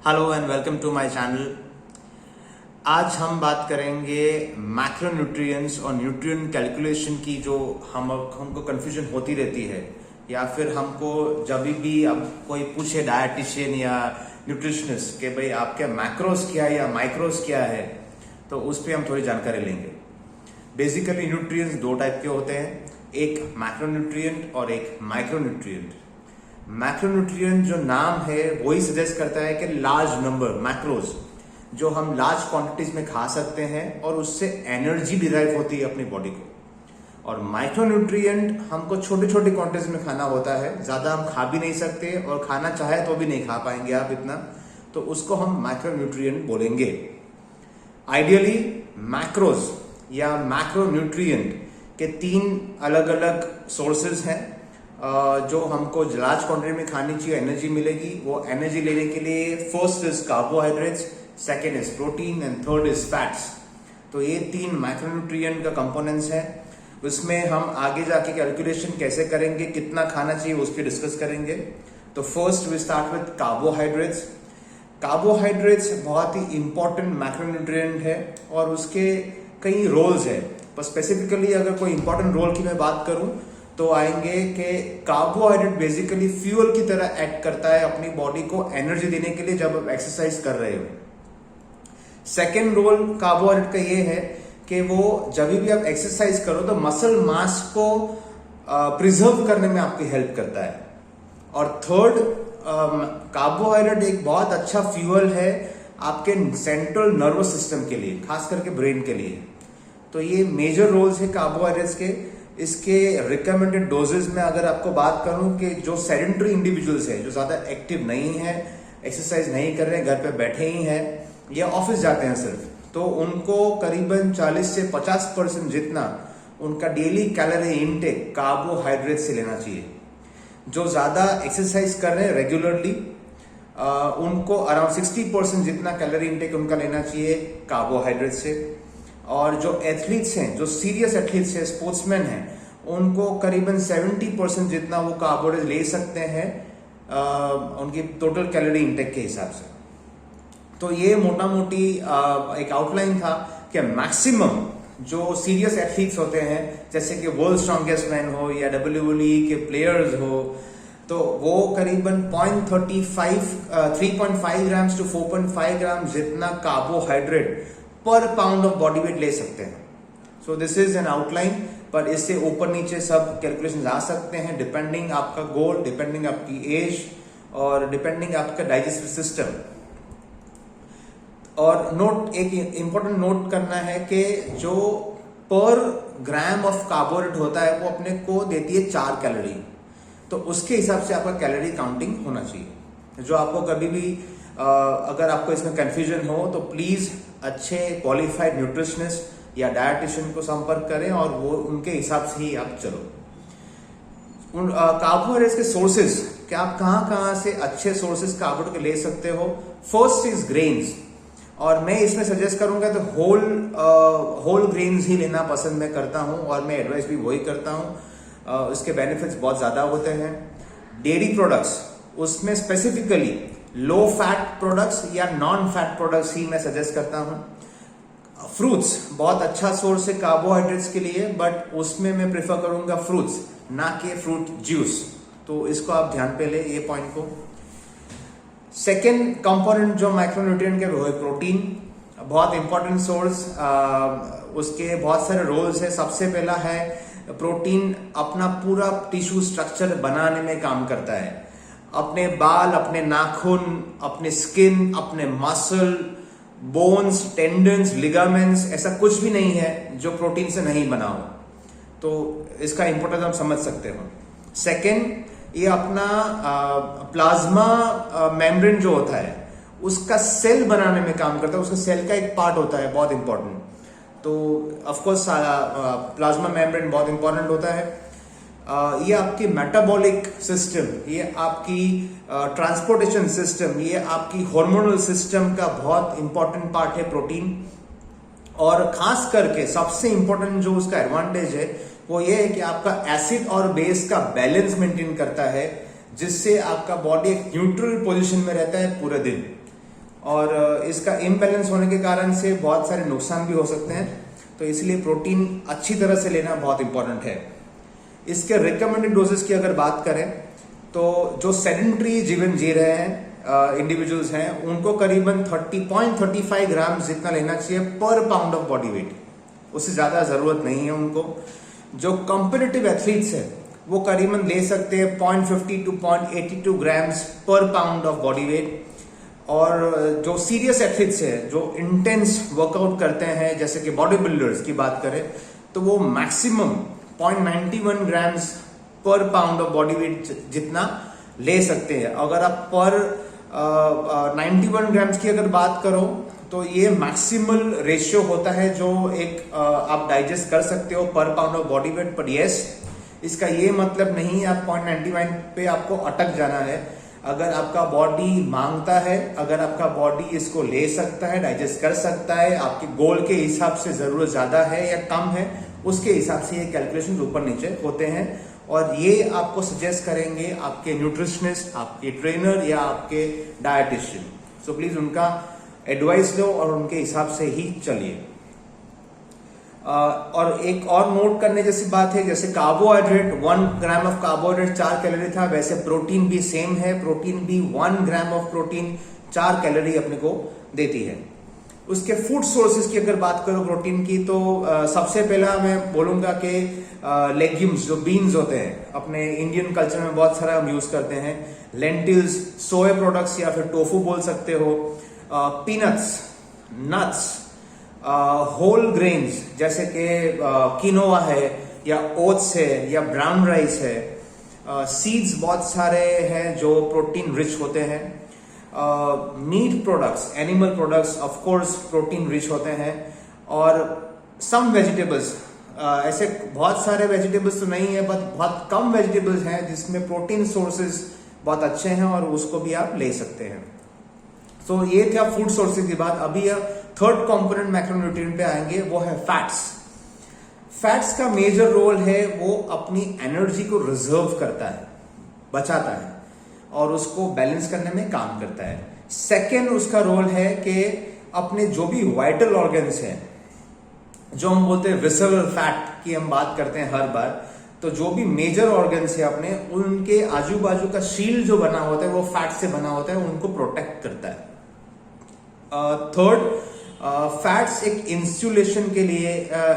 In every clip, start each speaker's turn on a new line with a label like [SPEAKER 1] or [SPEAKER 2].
[SPEAKER 1] Hello and welcome to my channel. आज हम बात करेंगे मैक्रोन्यूट्रिएंट्स और न्यूट्रिएंट कैलकुलेशन की, जो हमको कंफ्यूजन होती रहती है, या फिर हमको जब भी अब कोई पूछे डायटिशियन या न्यूट्रिशनिस्ट कि भाई आपके मैक्रोस क्या है या माइक्रोस क्या है, तो उस पर हम थोड़ी जानकारी लेंगे। बेसिकली न्यूट्रिएंट्स दो टाइप के होते हैं, एक मैक्रोन्यूट्रिएंट और एक माइक्रोन्यूट्रिएंट। मैक्रोन्यूट्रिएंट जो नाम है वही सजेस्ट करता है कि लार्ज नंबर मैक्रोज जो हम लार्ज क्वांटिटीज में खा सकते हैं और उससे एनर्जी डिराइव होती है अपनी बॉडी को। और माइक्रोन्यूट्रिएंट हमको छोटे छोटे क्वांटिटीज में खाना होता है, ज्यादा हम खा भी नहीं सकते और खाना चाहे तो भी नहीं खा पाएंगे आप इतना, तो उसको हम माइक्रोन्यूट्रिएंट बोलेंगे। आइडियली मैक्रोज या मैक्रोन्यूट्रिएंट के तीन अलग अलग सोर्सेज हैं जो हमको लार्ज क्वांटिटी में खानी चाहिए, एनर्जी मिलेगी। वो एनर्जी लेने के लिए first is carbohydrates, second is protein and third is fats. तो ये तीन माइक्रोन्यूट्रिएंट का कंपोनेंट्स हैं। उसमें हम आगे जाके कैलकुलेशन कैसे करेंगे, कितना खाना चाहिए, उस पर डिस्कस करेंगे। तो first we start with carbohydrates. Carbohydrates बहुत ही इंपॉर्टेंट मैक्रोन्यूट्रिएंट है और उसके कई रोल्स है, पर स्पेसिफिकली अगर कोई इंपॉर्टेंट रोल की मैं बात करूं तो आएंगे कि कार्बोहाइड्रेट बेसिकली फ्यूल की तरह एक्ट करता है अपनी बॉडी को एनर्जी देने के लिए जब आप एक्सरसाइज कर रहे हो। सेकेंड रोल कार्बोहाइड्रेट का ये है कि वो जब भी आप एक्सरसाइज करो तो मसल मास को प्रिजर्व करने में आपकी हेल्प करता है। और थर्ड, कार्बोहाइड्रेट एक बहुत अच्छा फ्यूल है आपके सेंट्रल नर्वस सिस्टम के लिए, खास करके ब्रेन के लिए। तो ये मेजर रोल्स है कार्बोहाइड्रेट्स के। इसके रिकमेंडेड डोजेज में अगर आपको बात करूं कि जो सेडेंटरी इंडिविजुअल्स है, जो ज्यादा एक्टिव नहीं है, एक्सरसाइज नहीं कर रहे हैं, घर पे बैठे ही हैं या ऑफिस जाते हैं सिर्फ, तो उनको करीबन 40 से 50% जितना उनका डेली कैलोरी इनटेक कार्बोहाइड्रेट से लेना चाहिए। जो ज्यादा एक्सरसाइज कर रहे हैं रेगुलरली उनको अराउंड 60% जितना कैलोरी इनटेक उनका लेना चाहिए कार्बोहाइड्रेट से। और जो एथलीट्स हैं, जो सीरियस एथलीट्स हैं, स्पोर्ट्समैन हैं, उनको करीबन 70% जितना वो कार्बोहाइड्रेट ले सकते हैं उनकी टोटल कैलोरी इनटेक के हिसाब से। तो ये मोटा मोटी एक आउटलाइन था कि मैक्सिमम जो सीरियस एथलीट्स होते हैं, जैसे कि वर्ल्ड स्ट्रॉन्गेस्ट मैन हो या WWE के प्लेयर्स हो, तो वो करीबन 3.5 ग्राम टू 4.5 ग्राम जितना कार्बोहाइड्रेट पर पाउंड ऑफ बॉडी वेट ले सकते हैं। So this is an outline, पर इससे ऊपर नीचे सब कैलकुलेशन आ सकते हैं डिपेंडिंग आपका गोल, डिपेंडिंग आपकी एज और डिपेंडिंग आपका डाइजेस्टिव सिस्टम। और नोट, एक इंपॉर्टेंट नोट करना है कि जो पर ग्राम ऑफ कार्बोहाइड्रेट होता है वो अपने को देती है 4 कैलोरी। तो उसके हिसाब से आपका कैलोरी काउंटिंग होना चाहिए। जो आपको कभी भी अगर आपको इसमें कंफ्यूजन हो तो प्लीज अच्छे क्वालिफाइड न्यूट्रिशनिस्ट या डायटिशियन को संपर्क करें और वो उनके हिसाब से ही आप चलो। कार्बोहाइड्रेट्स के सोर्सेज, कि आप कहां से अच्छे सोर्सेज कार्बोहाइड्रेट के ले सकते हो। फर्स्ट इज ग्रेन्स, और मैं इसमें सजेस्ट करूंगा तो होल ग्रेन्स ही लेना पसंद मैं करता हूं और मैं एडवाइस भी वही करता हूं। इसके बेनिफिट्स बहुत ज्यादा होते हैं। डेयरी प्रोडक्ट्स, उसमें स्पेसिफिकली लो फैट प्रोडक्ट्स या नॉन फैट प्रोडक्ट्स ही मैं सजेस्ट करता हूं। फ्रूट्स बहुत अच्छा सोर्स है कार्बोहाइड्रेट्स के लिए, बट उसमें मैं प्रेफर करूंगा फ्रूट्स, ना कि फ्रूट जूस। तो इसको आप ध्यान पे ले, ये पॉइंट को। सेकेंड कंपोनेंट जो माइक्रोन्यूट्रिएंट के वो है प्रोटीन, बहुत इंपॉर्टेंट सोर्स। उसके बहुत सारे रोल्स है। सबसे पहला है प्रोटीन अपना पूरा टिश्यू स्ट्रक्चर बनाने में काम करता है। अपने बाल, अपने नाखून, अपने स्किन, अपने मसल, बोन्स, टेंडन्स, लिगामेंट्स, ऐसा कुछ भी नहीं है जो प्रोटीन से नहीं बना हो। तो इसका इंपॉर्टेंस आप समझ सकते हो। सेकेंड, ये अपना प्लाज्मा मेम्ब्रेन जो होता है उसका सेल बनाने में काम करता है। उसका सेल का एक पार्ट होता है बहुत इंपॉर्टेंट। तो ऑफकोर्स प्लाज्मा मेम्ब्रेन बहुत इंपॉर्टेंट होता है। ये आपकी मेटाबॉलिक सिस्टम, ये आपकी ट्रांसपोर्टेशन सिस्टम, ये आपकी हार्मोनल सिस्टम का बहुत इंपॉर्टेंट पार्ट है प्रोटीन। और खास करके सबसे इंपॉर्टेंट जो उसका एडवांटेज है वो ये है कि आपका एसिड और बेस का बैलेंस मेंटेन करता है, जिससे आपका बॉडी एक न्यूट्रल पोजीशन में रहता है पूरे दिन। और इसका इम्बैलेंस होने के कारण से बहुत सारे नुकसान भी हो सकते हैं। तो इसलिए प्रोटीन अच्छी तरह से लेना बहुत इंपॉर्टेंट है। इसके रिकमेंडेड डोजेस की अगर बात करें तो जो सेडेंट्री जीवन जी रहे हैं इंडिविजुअल्स हैं, उनको करीबन 30.35 ग्राम जितना लेना चाहिए पर पाउंड ऑफ बॉडी वेट, उससे ज्यादा जरूरत नहीं है उनको। जो कॉम्पिटिटिव एथलीट्स है वो करीबन ले सकते हैं 0.50 टू 0.82 ग्राम्स पर पाउंड ऑफ बॉडी वेट। और जो सीरियस एथलीट्स है, जो इंटेंस वर्कआउट करते हैं, जैसे कि बॉडी बिल्डर्स की बात करें, तो वो मैक्सिमम 0.91 ग्राम्स पर पाउंड ऑफ बॉडी वेट जितना ले सकते हैं। अगर आप पर 91 ग्राम्स की अगर बात करो तो ये मैक्सिमल रेशियो होता है जो एक आप डाइजेस्ट कर सकते हो पर पाउंड ऑफ बॉडी वेट। पर यस, इसका ये मतलब नहीं है आप 0.91 पे आपको अटक जाना है। अगर आपका बॉडी मांगता है, अगर आपका बॉडी इसको ले सकता है, डाइजेस्ट कर सकता है, आपके गोल के हिसाब से जरूरत ज्यादा है या कम है, उसके हिसाब से ये कैलकुलेशन ऊपर नीचे होते हैं। और ये आपको सजेस्ट करेंगे आपके न्यूट्रिशनिस्ट, आपके ट्रेनर या आपके डायटिशियन। सो प्लीज उनका एडवाइस लो और उनके हिसाब से ही चलिए। और एक और नोट करने जैसी बात है, जैसे carbohydrate 1 gram of carbohydrate 4 calorie था, वैसे प्रोटीन भी सेम है। प्रोटीन भी 1 ग्राम ऑफ प्रोटीन 4 कैलोरी अपने को देती है। उसके फूड सोर्सेज की अगर बात करो प्रोटीन की, तो सबसे पहला मैं बोलूंगा कि लेग्यूम्स, जो बीन्स होते हैं, अपने इंडियन कल्चर में बहुत सारा हम यूज करते हैं। लेंटिल्स, सोया प्रोडक्ट्स या फिर टोफू बोल सकते हो, पीनट्स, नट्स, होल ग्रेन्स जैसे कि किनोवा है या ओट्स है या ब्राउन राइस है। सीड्स बहुत सारे हैं जो प्रोटीन रिच होते हैं। Meat products, animal products of course protein rich होते हैं। और सम वेजिटेबल्स, ऐसे बहुत सारे वेजिटेबल्स तो नहीं है, बट बहुत कम वेजिटेबल्स हैं जिसमें प्रोटीन सोर्सेज बहुत अच्छे हैं और उसको भी आप ले सकते हैं। तो ये था फूड सोर्सेज की बात। अभी थर्ड कंपोनेंट मैक्रोन्यूट्रिएंट पे आएंगे, वो है फैट्स। फैट्स का मेजर रोल है, वो अपनी एनर्जी को रिजर्व करता है, बचाता है और उसको बैलेंस करने में काम करता है। सेकेंड उसका रोल है कि अपने जो भी वाइटल ऑर्गन्स हैं, जो हम बोलते हैं विसरल फैट की हम बात करते हैं हर बार, तो जो भी मेजर ऑर्गन्स है अपने, उनके आजू बाजू का शील्ड जो बना होता है वो फैट से बना होता है, उनको प्रोटेक्ट करता है। थर्ड, फैट्स एक इंसुलेशन के लिए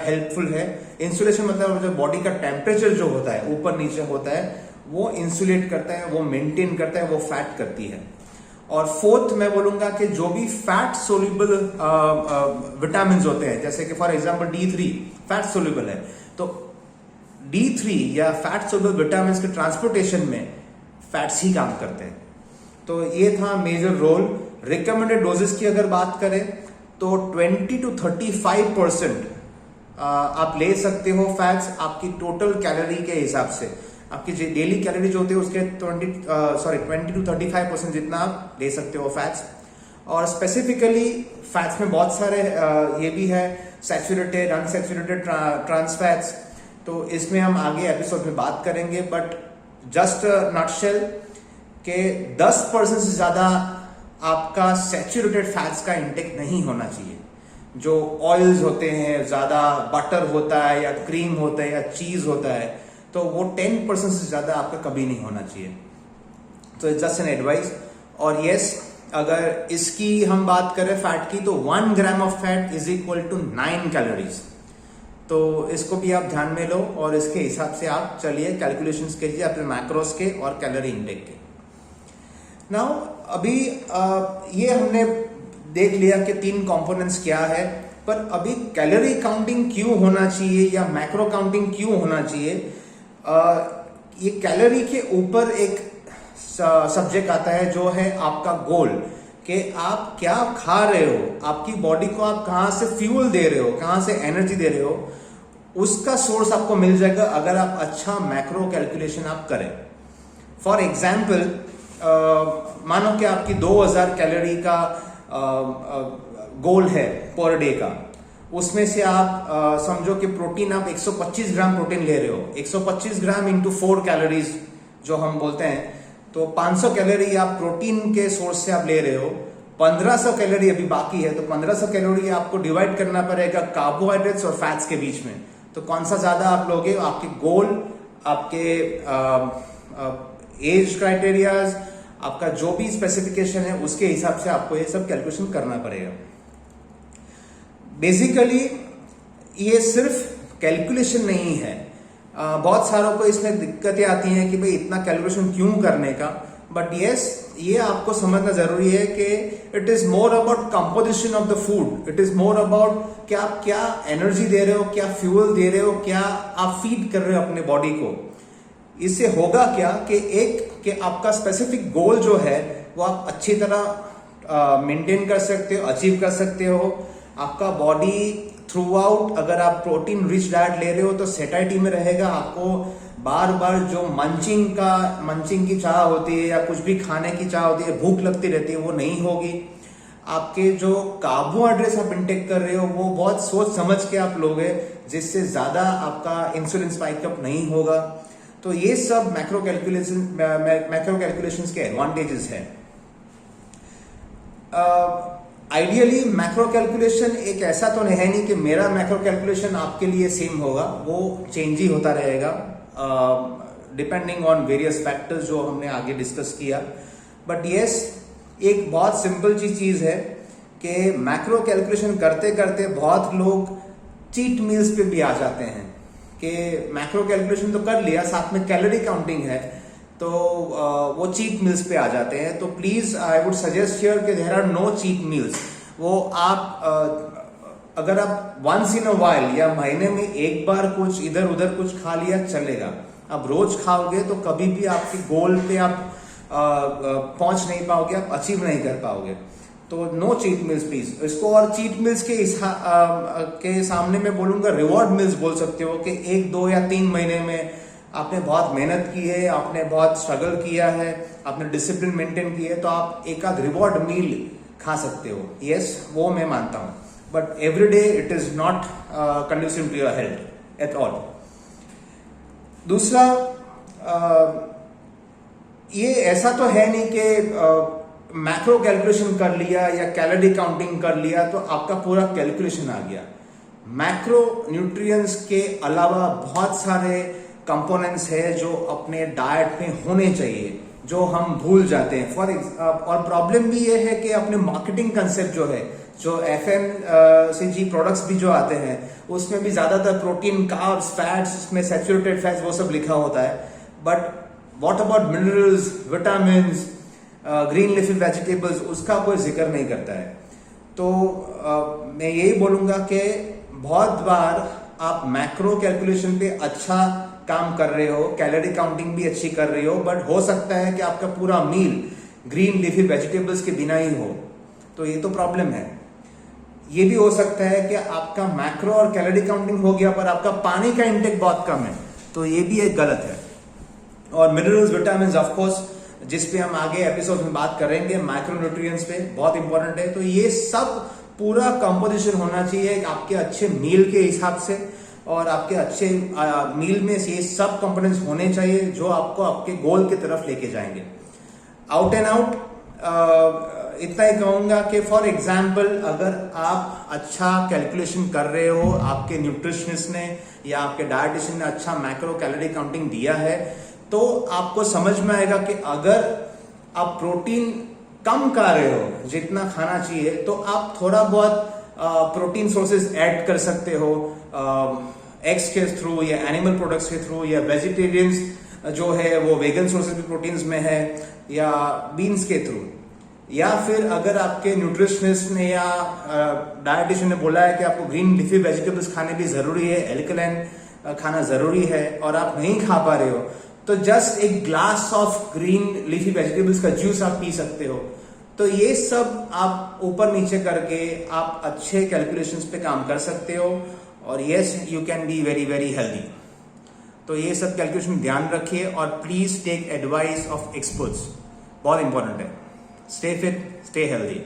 [SPEAKER 1] हेल्पफुल है। इंसुलेशन मतलब जो बॉडी का टेम्परेचर जो होता है, ऊपर नीचे होता है, वो इंसुलेट करता है, वो मेंटेन करता है, वो फैट करती है। और फोर्थ मैं बोलूंगा कि जो भी फैट सोल्यूबल विटामिन होते हैं, जैसे कि for example D3 fat soluble है, तो D3 या फैट सोल्यूबल विटामिन के ट्रांसपोर्टेशन में फैट्स ही काम करते हैं। तो ये था मेजर रोल। रिकमेंडेड डोजेस की अगर बात करें तो 20 to 35% आप ले सकते हो फैट्स आपकी टोटल कैलोरी के हिसाब से। आपकी डेली कैलोरी जो होती है उसके 20 to 35% जितना आप ले सकते हो फैट्स। और स्पेसिफिकली फैट्स में बहुत सारे ये भी है, सैचुरेटेड, अनसैचुरेटेड, ट्रांस फैट्स, तो इसमें हम आगे एपिसोड में बात करेंगे। बट जस्ट नटशेल के 10% से ज्यादा आपका सैचुरेटेड फैट्स का इंटेक नहीं होना चाहिए। जो ऑयल्स होते हैं, ज्यादा बटर होता है या क्रीम होता है या चीज होता है, तो वो 10% से ज्यादा आपका कभी नहीं होना चाहिए। तो इट्स जस्ट एन एडवाइस। और यस, अगर इसकी हम बात करें फैट की, तो 1 gram of fat is equal to 9 calories. तो इसको भी आप ध्यान में लो और इसके हिसाब से आप चलिए, कैलकुलेशंस कीजिए अपने मैक्रोस के और कैलोरी इंटेक के। नाउ अभी ये हमने देख लिया कि 3 कंपोनेंट्स क्या है, पर अभी कैलोरी काउंटिंग क्यों होना चाहिए या मैक्रो काउंटिंग क्यों होना चाहिए, ये कैलोरी के ऊपर एक सब्जेक्ट आता है जो है आपका गोल, कि आप क्या खा रहे हो, आपकी बॉडी को आप कहां से फ्यूल दे रहे हो, कहां से एनर्जी दे रहे हो, उसका सोर्स आपको मिल जाएगा अगर आप अच्छा मैक्रो कैलकुलेशन आप करें। फॉर एग्जाम्पल, मानो कि आपकी 2000 कैलोरी का गोल है पर डे का, उसमें से आप समझो कि प्रोटीन आप 125 ग्राम प्रोटीन ले रहे हो, 125 ग्राम इंटू 4 कैलोरीज जो हम बोलते हैं, तो 500 कैलोरी आप प्रोटीन के सोर्स से आप ले रहे हो। 1500 कैलोरी अभी बाकी है, तो 1500 कैलोरी आपको डिवाइड करना पड़ेगा कार्बोहाइड्रेट्स और फैट्स के बीच में। तो कौन सा ज्यादा आप लोगे, आपके गोल, आपके एज क्राइटेरियाज, आपका जो भी स्पेसिफिकेशन है उसके हिसाब से आपको ये सब कैलकुलेशन करना पड़ेगा। बेसिकली ये सिर्फ कैलकुलेशन नहीं है, बहुत सारों को इसमें दिक्कतें आती हैं कि भाई इतना कैलकुलेशन क्यों करने का, बट यस ये आपको समझना जरूरी है कि it is more about composition of the food, it is more about कि आप क्या एनर्जी दे रहे हो, क्या फ्यूल दे रहे हो, क्या आप फीड कर रहे हो अपने बॉडी को। इससे होगा क्या कि आपका स्पेसिफिक गोल जो है वो आप अच्छी तरह मेंटेन कर सकते हो, अचीव कर सकते हो। आपका बॉडी थ्रू आउट, अगर आप प्रोटीन रिच डाइट ले रहे हो तो सेटाइटी में रहेगा, आपको बार बार जो मंचिंग की चाह होती है या कुछ भी खाने की चाह होती है, भूख लगती रहती है, वो नहीं होगी। आपके जो कार्बोहाइड्रेट्स आप इंटेक कर रहे हो वो बहुत सोच समझ के आप लोगे, जिससे ज्यादा आपका इंसुलिन स्पाइक अप नहीं होगा। तो ये सब मैक्रो कैलकुलेशंस के एडवांटेजेस हैं। आइडियली मैक्रो कैलकुलेशन एक ऐसा तो है नहीं कि मेरा मैक्रो कैलकुलेशन आपके लिए सेम होगा, वो चेंज ही होता रहेगा डिपेंडिंग ऑन वेरियस फैक्टर्स जो हमने आगे डिस्कस किया। बट यस एक बहुत सिंपल चीज है कि मैक्रो कैलकुलेशन करते करते बहुत लोग चीट मील्स पे भी आ जाते हैं कि मैक्रो कैलकुलेशन तो कर लिया, साथ में कैलोरी काउंटिंग है, तो वो चीट मिल्स पे आ जाते हैं। तो please I would suggest here कि there are no cheat meals. वो आप अगर आप वंस इन अ वाइल या महीने में एक बार कुछ इधर उधर कुछ खा लिया चलेगा। आप रोज खाओगे तो कभी भी आपके गोल पे आप पहुंच नहीं पाओगे, आप अचीव नहीं कर पाओगे। तो नो चीट मिल्स प्लीज। इसको और चीट मिल्स के सामने मैं बोलूंगा रिवॉर्ड मिल्स बोल सकते हो कि 1, 2 या 3 महीने में आपने बहुत मेहनत की है, आपने बहुत स्ट्रगल किया है, आपने डिसिप्लिन मेंटेन की है, तो आप एक आध रिवॉर्ड मील खा सकते हो। यस वो मैं मानता हूं, but every day it is not conducive to your health at all. दूसरा ये ऐसा तो है नहीं कि मैक्रो कैलकुलेशन कर लिया या कैलोरी काउंटिंग कर लिया तो आपका पूरा कैलकुलेशन आ गया। मैक्रो न्यूट्रिएंट्स के अलावा बहुत सारे कंपोनेंट्स है जो अपने डाइट में होने चाहिए, जो हम भूल जाते हैं। और प्रॉब्लम भी ये है कि अपने मार्केटिंग कंसेप्ट जो है, जो FMCG प्रोडक्ट्स भी जो आते हैं उसमें भी ज्यादातर प्रोटीन, कार्ब्स, फैट्स, उसमें सैचुरेटेड फैट्स वो सब लिखा होता है। But what about minerals, vitamins, green leafy vegetables, उसका कोई जिक्र नहीं करता है। तो मैं यही बोलूंगा कि बहुत बार आप मैक्रो कैलकुलेशन पे अच्छा काम कर रहे हो, कैलोरी काउंटिंग भी अच्छी कर रही हो, बट हो सकता है कि आपका पूरा मील ग्रीन लीफी वेजिटेबल्स के बिना ही हो, तो ये तो प्रॉब्लम है। ये भी हो सकता है कि आपका मैक्रो और कैलोरी काउंटिंग हो गया पर आपका पानी का इंटेक बहुत कम है, तो ये भी एक गलत है। और मिनरल्स, विटामिन ऑफ कोर्स, जिस पे हम आगे एपिसोड में बात करेंगे, माइक्रो न्यूट्रिएंट्स पे बहुत इंपॉर्टेंट है। तो ये सब पूरा कंपोजिशन होना चाहिए आपके अच्छे मील के हिसाब से, और आपके अच्छे मील में ये सब कंपोनेंट्स होने चाहिए जो आपको आपके गोल की तरफ लेके जाएंगे। आउट एंड आउट इतना ही कहूंगा कि फॉर एग्जाम्पल अगर आप अच्छा कैलकुलेशन कर रहे हो, आपके न्यूट्रिशनिस्ट ने या आपके डायटिशियन ने अच्छा मैक्रो कैलोरी काउंटिंग दिया है, तो आपको समझ में आएगा कि अगर आप प्रोटीन कम खा रहे हो जितना खाना चाहिए, तो आप थोड़ा बहुत प्रोटीन सोर्सेज ऐड कर सकते हो, एग्स के थ्रू या एनिमल प्रोडक्ट्स के थ्रू, या वेजिटेरियंस जो है वो वेगन सोर्सेज भी प्रोटीन्स में है, या बीन्स के थ्रू। या फिर अगर आपके न्यूट्रिशनिस्ट ने या डायटिशियन ने बोला है कि आपको ग्रीन लीफी वेजिटेबल्स खाने भी जरूरी है, एल्कलाइन खाना जरूरी है, और आप नहीं खा पा रहे हो, तो जस्ट एक glass of green leafy vegetables का जूस आप पी सकते हो। तो ये सब आप ऊपर नीचे करके आप अच्छे कैलकुलेशंस पे काम कर सकते हो, और yes you can be very very healthy. तो ये सब कैलकुलेशन ध्यान रखिए, और please take advice of experts, बहुत इंपॉर्टेंट है। Stay fit, stay healthy.